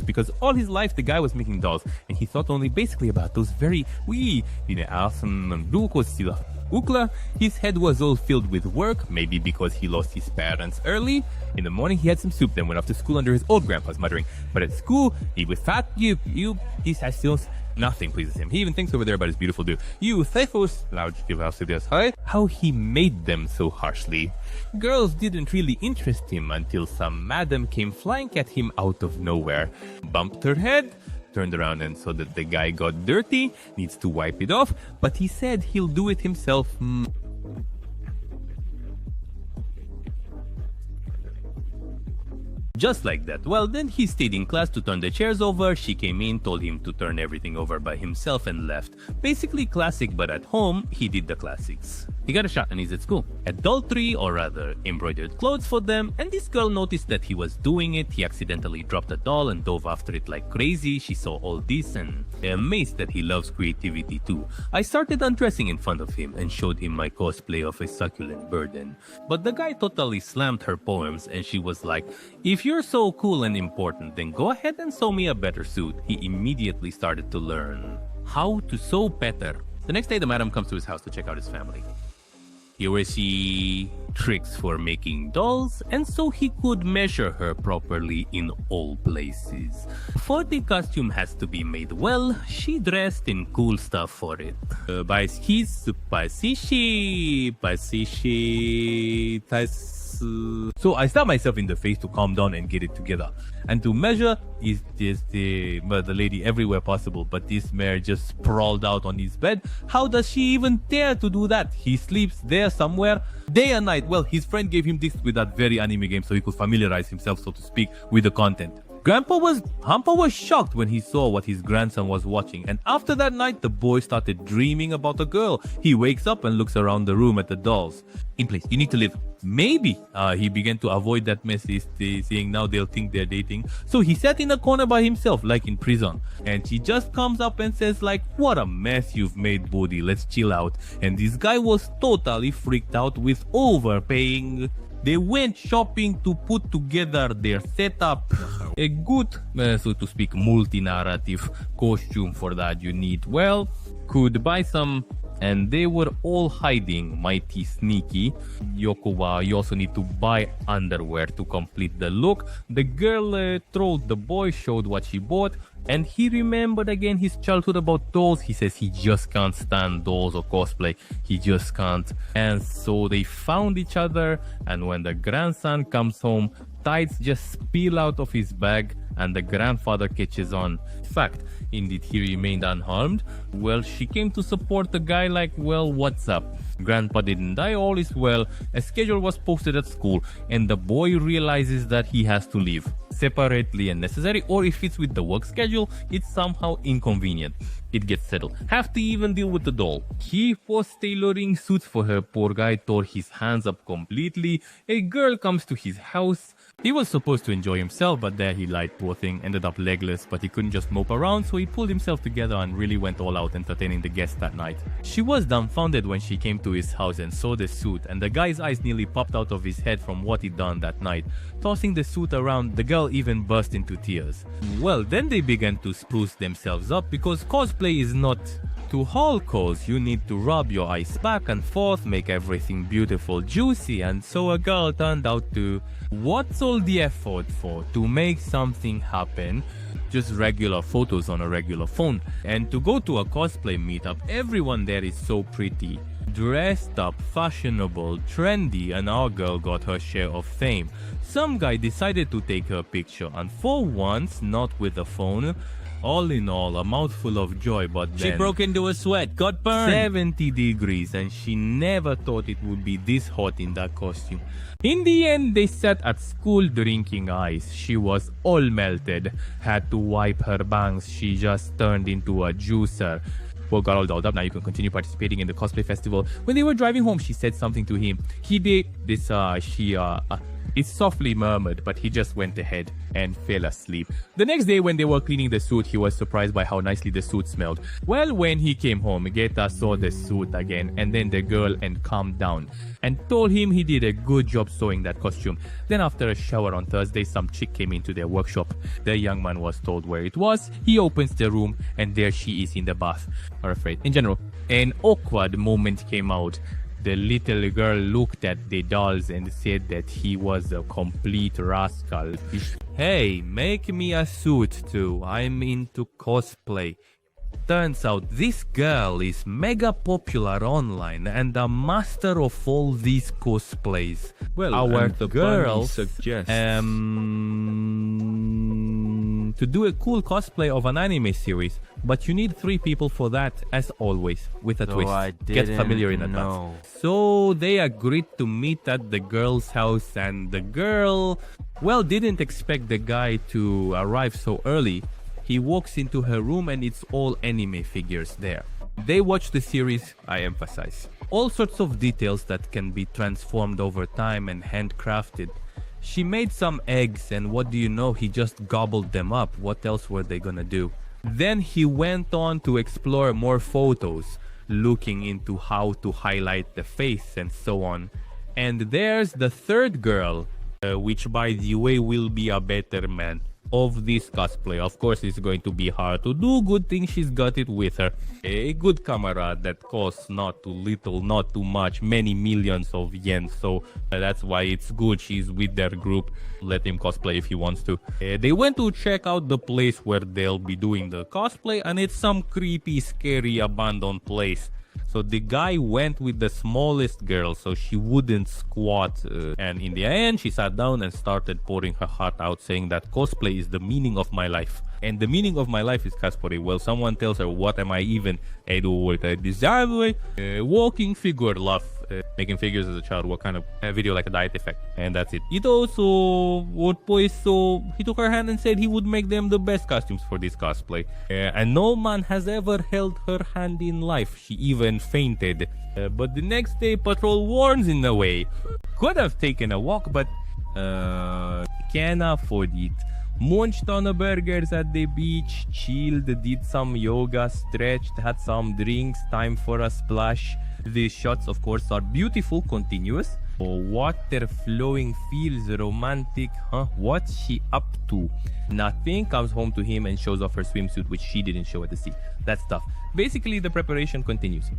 because all his life the guy was making dolls and he thought only basically about those very Ukla. His head was all filled with work, maybe because he lost his parents early. In the morning he had some soup, then went off to school under his old grandpa's muttering. But at school, he was fat, this has still nothing pleases him. He even thinks over there about his beautiful do. How he made them so harshly. Girls didn't really interest him until some madam came flying at him out of nowhere. Bumped her head, turned around and saw that the guy got dirty, needs to wipe it off, but he said he'll do it himself. Just like that. Well, then he stayed in class to turn the chairs over. She came in, told him to turn everything over by himself and left. Basically classic, but at home, he did the classics. He got a shot and he's at school. Adultery, or rather, embroidered clothes for them, and this girl noticed that he was doing it. He accidentally dropped a doll and dove after it like crazy. She saw all this and amazed that he loves creativity too. I started undressing in front of him and showed him my cosplay of a succulent burden. But the guy totally slammed her poems and she was like, "If you're so cool and important, then go ahead and sew me a better suit." He immediately started to learn how to sew better. The next day, the madam comes to his house to check out his family. Here we see tricks for making dolls, and so he could measure her properly in all places. For the costume has to be made well, she dressed in cool stuff for it. So I stabbed myself in the face to calm down and get it together. And to measure is just the lady everywhere possible, but this mare just sprawled out on his bed. How does she even dare to do that? He sleeps there somewhere day and night. Well, his friend gave him this with that very anime game so he could familiarize himself, so to speak, with the content. Hampa was shocked when he saw what his grandson was watching, and after that night, the boy started dreaming about a girl. He wakes up and looks around the room at the dolls. In place, you need to live. Maybe. He began to avoid that mess, saying now they'll think they're dating. So he sat in a corner by himself, like in prison. And she just comes up and says like, "What a mess you've made, Bodhi. Let's chill out." And this guy was totally freaked out with overpaying. They went shopping to put together their setup. A good, so to speak, multi-narrative costume for that you need. Well, could buy some, and they were all hiding, mighty sneaky. Yokowa, you also need to buy underwear to complete the look. The girl trolled the boy, showed what she bought, and he remembered again his childhood about dolls. He says he just can't stand dolls or cosplay. He just can't. And so they found each other, and when the grandson comes home, tights just spill out of his bag and the grandfather catches on. Fact, indeed he remained unharmed. Well, she came to support the guy like, well, what's up? Grandpa didn't die, all is well. A schedule was posted at school and the boy realizes that he has to leave separately and necessary, or if it's with the work schedule, it's somehow inconvenient. It gets settled. Have to even deal with the doll. He was tailoring suits for her. Poor guy tore his hands up completely. A girl comes to his house. He was supposed to enjoy himself, but there he lied, poor thing. Ended up legless, but he couldn't just mope around, so he pulled himself together and really went all out entertaining the guests that night. She was dumbfounded when she came to his house and saw the suit, and the guy's eyes nearly popped out of his head from what he'd done that night. Tossing the suit around, the girl even burst into tears. Well, then they began to spruce themselves up, because cosplay is not to haul cause. You need to rub your eyes back and forth, make everything beautiful, juicy, and so a girl turned out to... What's all the effort for? To make something happen? Just regular photos on a regular phone. And to go to a cosplay meetup, everyone there is so pretty. Dressed up, fashionable, trendy, and our girl got her share of fame. Some guy decided to take her picture, and for once, not with a phone. All in all, a mouthful of joy, but then... She broke into a sweat, got burned. 70 degrees, and she never thought it would be this hot in that costume. In the end, they sat at school drinking ice. She was all melted. Had to wipe her bangs. She just turned into a juicer. Well, got all dolled up. Now you can continue participating in the cosplay festival. When they were driving home, she said something to him. He did this, He softly murmured, but he just went ahead and fell asleep. The next day when they were cleaning the suit, he was surprised by how nicely the suit smelled. Well, when he came home, Geta saw the suit again and then the girl and calmed down and told him he did a good job sewing that costume. Then after a shower on Thursday, some chick came into their workshop. The young man was told where it was. He opens the room and there she is in the bath. Or afraid. In general, an awkward moment came out. The little girl looked at the dolls and said that he was a complete rascal. Hey, make me a suit too. I'm into cosplay. Turns out this girl is mega popular online and a master of all these cosplays. Well, our and the girls suggests to do a cool cosplay of an anime series, but you need 3 people for that, as always, with a twist. I Get familiar in advance. So they agreed to meet at the girl's house, and the girl, well, didn't expect the guy to arrive so early. He walks into her room and it's all anime figures there. They watch the series, I emphasize. All sorts of details that can be transformed over time and handcrafted. She made some eggs and what do you know, he just gobbled them up. What else were they gonna do? Then he went on to explore more photos, looking into how to highlight the face and so on. And there's the third girl, which by the way will be a better man of this cosplay. Of course, it's going to be hard to do. Good thing she's got it with her. A good camera that costs not too little, not too much, many millions of yen. So that's why it's good she's with their group. Let him cosplay if he wants to. They went to check out the place where they'll be doing the cosplay, and it's some creepy, scary, abandoned place. So the guy went with the smallest girl so she wouldn't squat, and in the end she sat down and started pouring her heart out, saying that cosplay is the meaning of my life. And the meaning of my life is cosplay. Well, someone tells her, what am I even? I do what I desire. Walking figure love. Making figures as a child, what kind of video like a diet effect, and that's it. It also so he took her hand and said he would make them the best costumes for this cosplay, and no man has ever held her hand in life. She even fainted, but the next day patrol warns in a way. Could have taken a walk, but can't afford it. Munched on the burgers at the beach, chilled, did some yoga, stretched, had some drinks, time for a splash. These shots, of course, are beautiful, continuous. Water flowing, feels romantic. What's she up to? Nothing. Comes home to him and shows off her swimsuit, which she didn't show at the sea. That's tough. Basically, the preparation continues.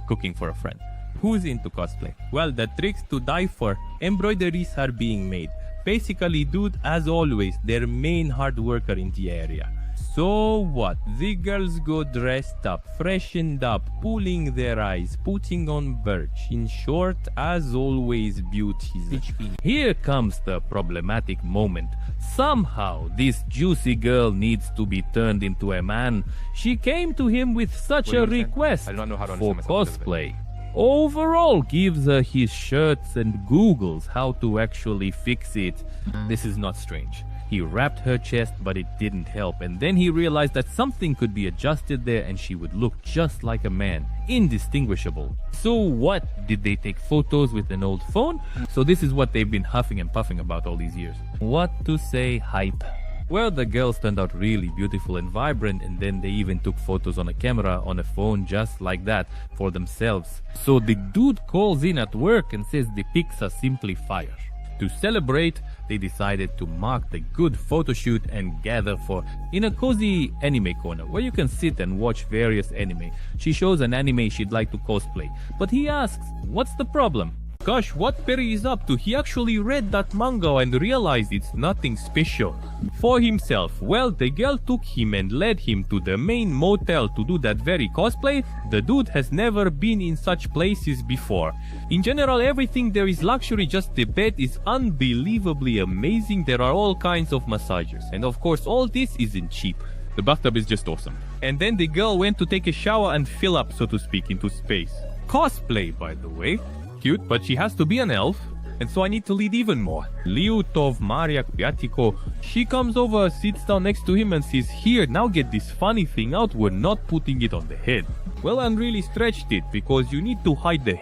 Cooking for a friend. Who's into cosplay? Well, the tricks to die for. Embroideries are being made. Basically, dude, as always, their main hard worker in the area. So what? The girls go dressed up, freshened up, pulling their eyes, putting on birch. In short, as always, beauties. Here comes the problematic moment. Somehow, this juicy girl needs to be turned into a man. She came to him with such a request for cosplay. Overall gives her his shirts and Googles how to actually fix it. This is not strange. He wrapped her chest, but it didn't help, and then he realized that something could be adjusted there and she would look just like a man, indistinguishable. So what? Did they take photos with an old phone? So this is what they've been huffing and puffing about all these years. What to say? Hype. Well, the girls turned out really beautiful and vibrant, and then they even took photos on a camera on a phone just like that for themselves. So the dude calls in at work and says the pics are simply fire. To celebrate, they decided to mark the good photo shoot and gather in a cozy anime corner where you can sit and watch various anime. She shows an anime she'd like to cosplay, but he asks, what's the problem? Gosh, what Perry is up to? He actually read that manga and realized it's nothing special. For himself, well, the girl took him and led him to the main motel to do that very cosplay. The dude has never been in such places before. In general, everything there is luxury, just the bed is unbelievably amazing. There are all kinds of massagers, and of course all this isn't cheap. The bathtub is just awesome. And then the girl went to take a shower and fill up, so to speak, into space. Cosplay, by the way. Cute, but she has to be an elf, and so I need to lead even more. Liutov Maria Kviatiko. She comes over, sits down next to him and says, here, now get this funny thing out, we're not putting it on the head. Well, I really stretched it, because you need to hide the